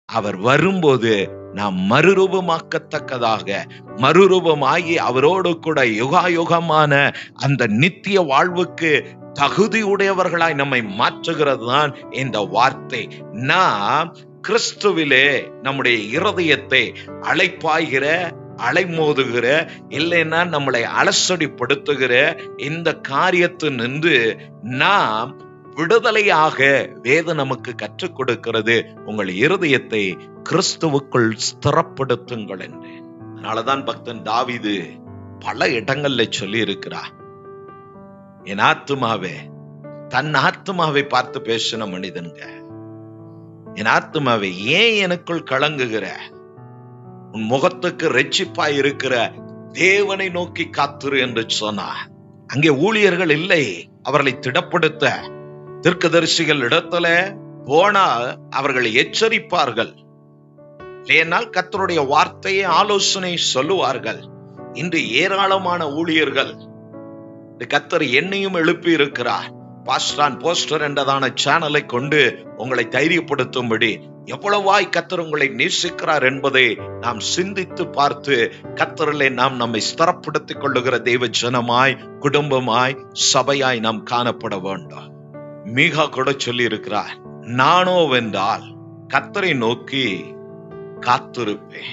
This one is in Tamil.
அவர் வரும்போது நாம் மறுரூபமாக்கத்தக்கதாக மறுரூபமாகி அவரோடு கூட யுகாயுகமான அந்த நித்திய வாழ்வுக்கு தகுதியுடையவர்களாய் நம்மை மாற்றுகிறது தான் இந்த வார்த்தை. நாம் கிறிஸ்துவிலே நம்முடைய இருதயத்தை அலைப்பாய்கிற அலைமோதுகிற இல்லைன்னா நம்மளை அலசடிப்படுத்துகிற இந்த காரியத்தினின்று நாம் விடுதலையாக வேதம் நமக்கு கற்றுக் கொடுக்கிறது. உங்கள் இருதயத்தை கிறிஸ்துவுக்குள் ஸ்திரப்படுத்துங்கள் என்று. அதனாலதான் பக்தன் தாவீது பல இடங்கள்ல சொல்லி இருக்கிறார், என் ஆத்துமாவே, தன் ஆத்துமாவை பார்த்து பேசின மனிதன்க, என் ஆத்துமாவை ஏன் எனக்குள் கலங்குகிற, உன் முகத்துக்கு இரட்சிப்பாய் இருக்கிற தேவனை நோக்கி காத்துரு என்று சொன்னார். அங்கே ஊழியர்கள் இல்லை அவர்களை திடப்படுத்த. தீர்க்கதரிசிகள் இடத்துல போனால் அவர்கள் எச்சரிப்பார்கள், இல்லையென்றால் கர்த்தருடைய வார்த்தையை ஆலோசனை சொல்லுவார்கள். இன்று ஏராளமான ஊழியர்கள், கர்த்தர் என்னையும் எழுப்பி இருக்கிறார், பாஸ்டான் போஸ்டர் என்றதான சேனலை கொண்டு உங்களை தைரியப்படுத்தும்படி எவ்வளவாய் கர்த்தர் உங்களை நேசிக்கிறார் என்பதை நாம் சிந்தித்து பார்த்து கர்த்தரிலே நாம் நம்மை ஸ்திரப்படுத்திக் கொள்ளுகிற தெய்வ ஜனமாய், குடும்பமாய், சபையாய் நாம் காணப்பட வேண்டும். மீகா கூட சொல்லி இருக்கிறார், நானோ வென்றால் கர்த்தரை நோக்கி காத்திருப்பேன்.